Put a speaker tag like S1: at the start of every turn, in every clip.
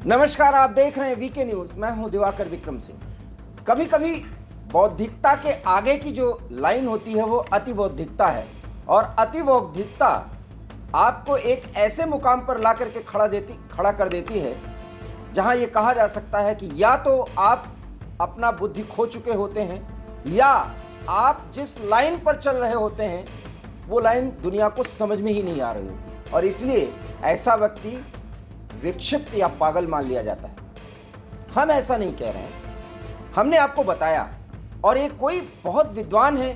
S1: नमस्कार, आप देख रहे हैं वीके न्यूज। मैं हूं दिवाकर विक्रम सिंह। कभी कभी बौद्धिकता के आगे की जो लाइन होती है वो अति बौद्धिकता है, और अति बौद्धिकता आपको एक ऐसे मुकाम पर ला करके खड़ा कर देती है जहां ये कहा जा सकता है कि या तो आप अपना बुद्धि खो चुके होते हैं, या आप जिस लाइन पर चल रहे होते हैं वो लाइन दुनिया को समझ में ही नहीं आ रही होती, और इसलिए ऐसा व्यक्ति विक्षिप्त या पागल मान लिया जाता है। हम ऐसा नहीं कह रहे हैं, हमने आपको बताया। और ये कोई बहुत विद्वान है,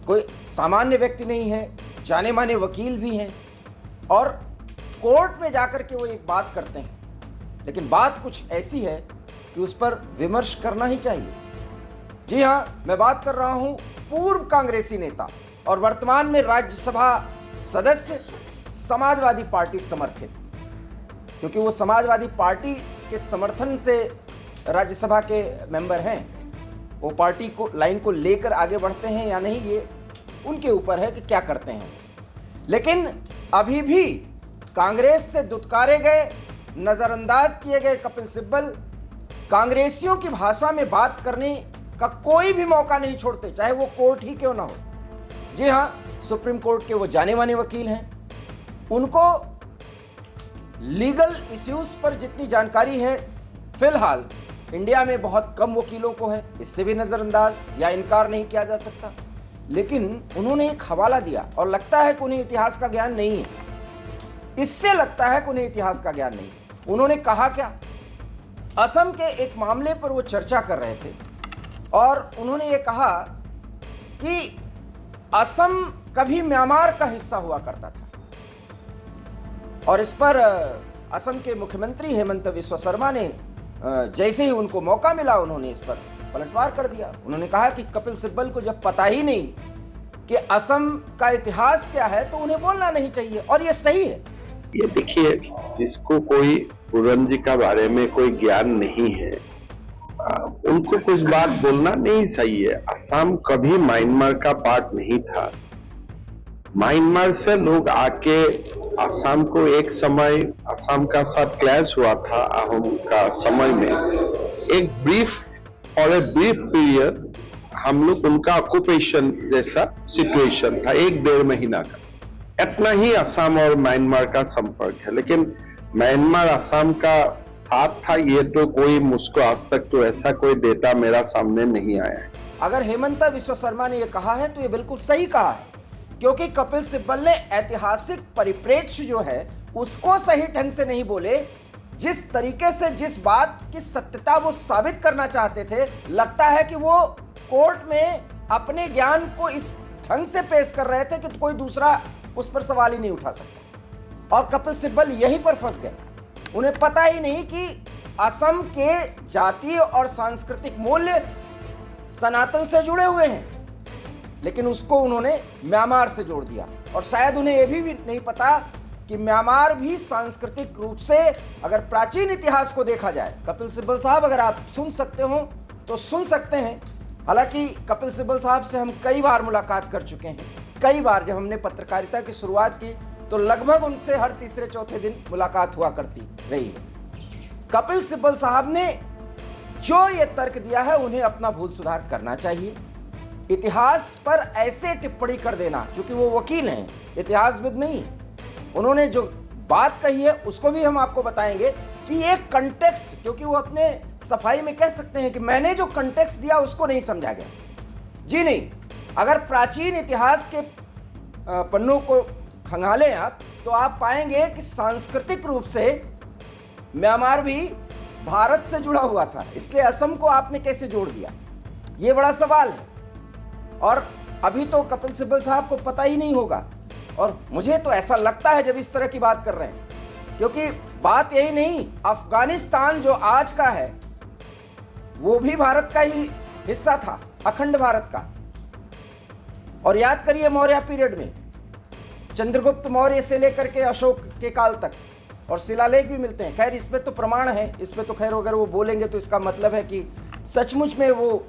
S1: कोई सामान्य व्यक्ति नहीं है, जाने माने वकील भी हैं, और कोर्ट में जाकर के वो एक बात करते हैं, लेकिन बात कुछ ऐसी है कि उस पर विमर्श करना ही चाहिए। जी हाँ, मैं बात कर रहा हूं पूर्व कांग्रेसी नेता और वर्तमान में राज्यसभा सदस्य, समाजवादी पार्टी समर्थित, क्योंकि वो समाजवादी पार्टी के समर्थन से राज्यसभा के मेंबर हैं। वो पार्टी को लाइन को लेकर आगे बढ़ते हैं या नहीं, ये उनके ऊपर है कि क्या करते हैं। लेकिन अभी भी कांग्रेस से दुत्कारे गए, नज़रअंदाज किए गए कपिल सिब्बल कांग्रेसियों की भाषा में बात करने का कोई भी मौका नहीं छोड़ते, चाहे वो कोर्ट ही क्यों ना हो। जी हाँ, सुप्रीम कोर्ट के वो जाने माने वकील हैं। उनको लीगल इश्यूज पर जितनी जानकारी है, फिलहाल इंडिया में बहुत कम वकीलों को है, इससे भी नज़रअंदाज या इनकार नहीं किया जा सकता। लेकिन उन्होंने एक हवाला दिया और लगता है कि उन्हें इतिहास का ज्ञान नहीं है। इससे लगता है कि उन्हें इतिहास का ज्ञान नहीं है। उन्होंने कहा क्या? असम के एक मामले पर वो चर्चा कर रहे थे और उन्होंने ये कहा कि असम कभी म्यांमार का हिस्सा हुआ करता था, और इस पर असम के मुख्यमंत्री हेमंत बिस्वा शर्मा ने जैसे ही उनको मौका मिला उन्होंने इस पर पलटवार कर दिया। उन्होंने कहा कि कपिल सिब्बल को जब पता ही नहीं कि असम का इतिहास क्या है तो उन्हें बोलना नहीं चाहिए, और ये सही है।
S2: ये देखिए, जिसको कोई पूरन जी का बारे में कोई ज्ञान नहीं है, उनको कुछ बात बोलना नहीं सही है। असम कभी म्यांमार का पार्ट नहीं था। म्यांमार से लोग आके असम को एक समय असम का साथ क्लैश हुआ था अहोम का समय में, एक ब्रीफ और एक ब्रीफ पीरियड हम लोग उनका ऑक्यूपेशन जैसा सिचुएशन था, 1-1.5 महीना का। इतना ही असम और म्यांमार का संपर्क है, लेकिन म्यांमार असम का साथ था ये तो कोई मुझको आज तक तो ऐसा कोई डेटा मेरा सामने नहीं आया है।
S1: अगर हेमंत बिस्वा शर्मा ने यह कहा है तो ये बिल्कुल सही कहा है, क्योंकि कपिल सिब्बल ने ऐतिहासिक परिप्रेक्ष्य जो है उसको सही ढंग से नहीं बोले। जिस तरीके से जिस बात की सत्यता वो साबित करना चाहते थे, लगता है कि वो कोर्ट में अपने ज्ञान को इस ढंग से पेश कर रहे थे कि कोई दूसरा उस पर सवाल ही नहीं उठा सकता। और कपिल सिब्बल यहीं पर फंस गए। उन्हें पता ही नहीं कि असम के जातीय और सांस्कृतिक मूल्य सनातन से जुड़े हुए हैं, लेकिन उसको उन्होंने म्यांमार से जोड़ दिया। और शायद उन्हें यह भी नहीं पता कि म्यांमार भी सांस्कृतिक रूप से, अगर प्राचीन इतिहास को देखा जाए, कपिल सिब्बल साहब अगर आप सुन सकते हो तो सुन सकते हैं। हालांकि कपिल सिब्बल साहब से हम कई बार मुलाकात कर चुके हैं। कई बार जब हमने पत्रकारिता की शुरुआत की तो लगभग उनसे हर तीसरे चौथे दिन मुलाकात हुआ करती रही है। कपिल सिब्बल साहब ने जो ये तर्क दिया है, उन्हें अपना भूल सुधार करना चाहिए। इतिहास पर ऐसे टिप्पणी कर देना, क्योंकि वो वकील हैं, इतिहासविद नहीं, उन्होंने जो बात कही है उसको भी हम आपको बताएंगे कि एक कंटेक्स्ट, क्योंकि वो अपने सफाई में कह सकते हैं कि मैंने जो कंटेक्स्ट दिया उसको नहीं समझा गया। जी नहीं, अगर प्राचीन इतिहास के पन्नों को खंगालें आप, तो आप पाएंगे कि सांस्कृतिक रूप से म्यांमार भी भारत से जुड़ा हुआ था, इसलिए असम को आपने कैसे जोड़ दिया, ये बड़ा सवाल है। और अभी तो कपिल सिब्बल साहब को पता ही नहीं होगा, और मुझे तो ऐसा लगता है जब इस तरह की बात कर रहे हैं, क्योंकि बात यही नहीं, अफगानिस्तान जो आज का है वो भी भारत का ही हिस्सा था, अखंड भारत का। और याद करिए मौर्य पीरियड में, चंद्रगुप्त मौर्य से लेकर के अशोक के काल तक, और शिलालेख भी मिलते हैं। खैर इस पे तो प्रमाण है, इस पे तो खैर अगर वो बोलेंगे तो इसका मतलब है कि सचमुच में वो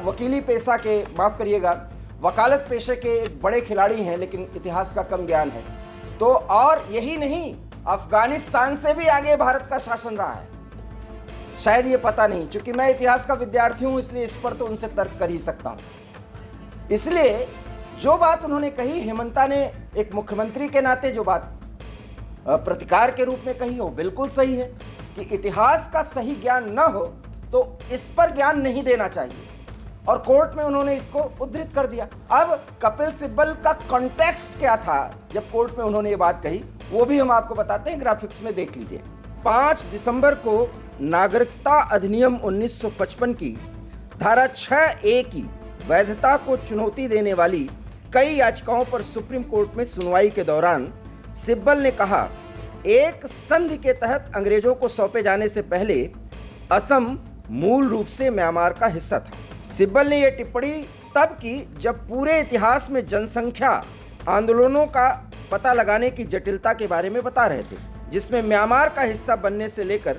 S1: वकीली पेशा के, माफ़ करिएगा, वकालत पेशे के एक बड़े खिलाड़ी हैं, लेकिन इतिहास का कम ज्ञान है। तो और यही नहीं, अफगानिस्तान से भी आगे भारत का शासन रहा है। शायद ये पता नहीं, क्योंकि मैं इतिहास का विद्यार्थी हूं, इसलिए इस पर तो उनसे तर्क कर ही सकता हूं। इसलिए जो बात उन्होंने कही, हेमंता ने एक मुख्यमंत्री के नाते जो बात प्रतिकार के रूप में कही, वो बिल्कुल सही है कि इतिहास का सही ज्ञान न हो तो इस पर ज्ञान नहीं देना चाहिए, और कोर्ट में उन्होंने इसको उद्धृत कर दिया। अब कपिल सिब्बल का कॉन्टेक्स्ट क्या था जब कोर्ट में उन्होंने ये बात कही, वो भी हम आपको बताते हैं, ग्राफिक्स में देख लीजिए। 5 दिसंबर को नागरिकता अधिनियम 1955 की धारा 6A की वैधता को चुनौती देने वाली कई याचिकाओं पर सुप्रीम कोर्ट में सुनवाई के दौरान सिब्बल ने कहा, एक संधि के तहत अंग्रेजों को सौंपे जाने से पहले असम मूल रूप से म्यांमार का हिस्सा था। सिब्बल ने यह टिप्पणी तब की जब पूरे इतिहास में जनसंख्या आंदोलनों का पता लगाने की जटिलता के बारे में बता रहे थे, जिसमें म्यांमार का हिस्सा बनने से लेकर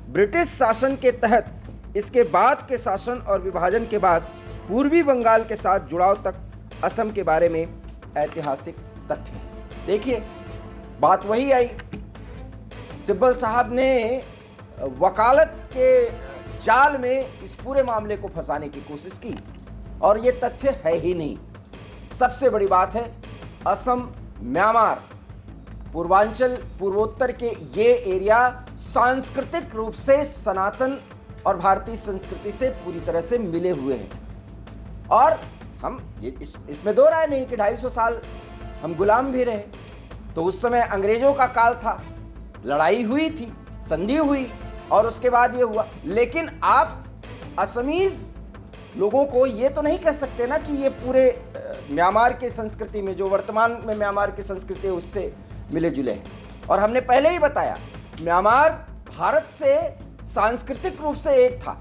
S1: ब्रिटिश शासन के तहत इसके बाद के शासन और विभाजन के बाद पूर्वी बंगाल के साथ जुड़ाव तक असम के बारे में ऐतिहासिक तथ्य हैं। देखिए, बात वही आई। सिब्बल साहब ने वकालत के जाल में इस पूरे मामले को फंसाने की कोशिश की, और ये तथ्य है ही नहीं। सबसे बड़ी बात है, असम, म्यांमार, पूर्वांचल, पूर्वोत्तर के ये एरिया सांस्कृतिक रूप से सनातन और भारतीय संस्कृति से पूरी तरह से मिले हुए हैं। और हम इसमें दो राय नहीं कि 250 साल हम गुलाम भी रहे। तो उस समय अंग्रेजों का काल था, लड़ाई हुई थी, संधि हुई, और उसके बाद ये हुआ। लेकिन आप असमीज लोगों को ये तो नहीं कह सकते ना कि ये पूरे म्यांमार की संस्कृति में, जो वर्तमान में म्यांमार की संस्कृति है, उससे मिले जुले हैं। और हमने पहले ही बताया, म्यांमार भारत से सांस्कृतिक रूप से एक था।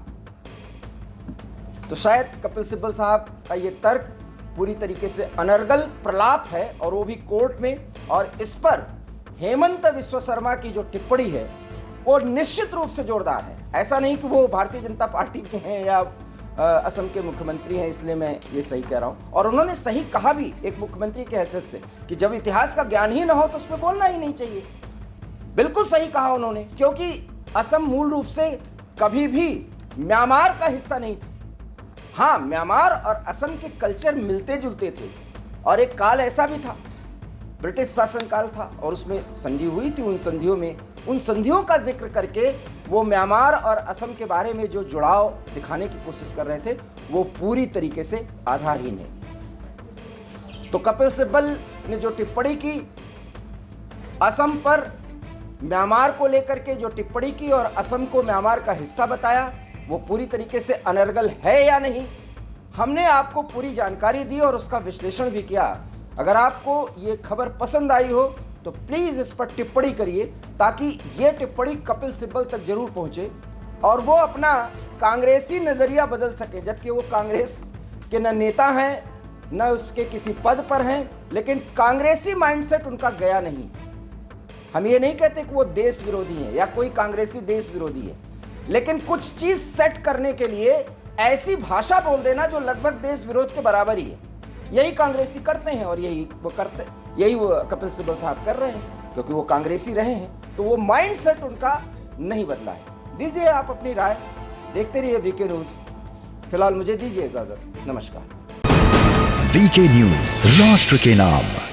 S1: तो शायद कपिल सिब्बल साहब का ये तर्क पूरी तरीके से अनर्गल प्रलाप है, और वो भी कोर्ट में। और इस पर हेमंत विश्व शर्मा की जो टिप्पणी है वो निश्चित रूप से जोरदार है। ऐसा नहीं कि वो भारतीय जनता पार्टी के हैं या असम के मुख्यमंत्री हैं, इसलिए मैं ये सही कह रहा हूँ। और उन्होंने सही कहा भी एक मुख्यमंत्री के हैसियत से कि जब इतिहास का ज्ञान ही ना हो तो उस पर बोलना ही नहीं चाहिए। बिल्कुल सही कहा उन्होंने, क्योंकि असम मूल रूप से कभी भी म्यांमार का हिस्सा नहीं था। हाँ, म्यांमार और असम के कल्चर मिलते जुलते थे, और एक काल ऐसा भी था, ब्रिटिश शासन काल था, और उसमें संधि हुई थी। उन संधियों का जिक्र करके वो म्यांमार और असम के बारे में जो जुड़ाव दिखाने की कोशिश कर रहे थे, वो पूरी तरीके से आधारहीन है। तो कपिल सिब्बल ने जो टिप्पणी की, असम पर म्यांमार को लेकर के जो टिप्पणी की और असम को म्यांमार का हिस्सा बताया, वो पूरी तरीके से अनर्गल है या नहीं, हमने आपको पूरी जानकारी दी और उसका विश्लेषण भी किया। अगर आपको ये खबर पसंद आई हो तो प्लीज़ इस पर टिप्पणी करिए, ताकि ये टिप्पणी कपिल सिब्बल तक जरूर पहुंचे और वो अपना कांग्रेसी नज़रिया बदल सके। जबकि वो कांग्रेस के न नेता हैं, न उसके किसी पद पर हैं, लेकिन कांग्रेसी माइंडसेट उनका गया नहीं। हम ये नहीं कहते कि वो देश विरोधी हैं या कोई कांग्रेसी देश विरोधी है, लेकिन कुछ चीज़ सेट करने के लिए ऐसी भाषा बोल देना जो लगभग देश विरोध के बराबर ही है, यही कांग्रेसी करते हैं। और यही वो कपिल सिब्बल साहब कर रहे हैं, क्योंकि वो कांग्रेसी रहे हैं, तो वो माइंडसेट उनका नहीं बदला है। दीजिए आप अपनी राय, देखते रहिए वीके न्यूज़। फिलहाल मुझे दीजिए इजाजत, नमस्कार।
S3: वीके न्यूज़, राष्ट्र के नाम।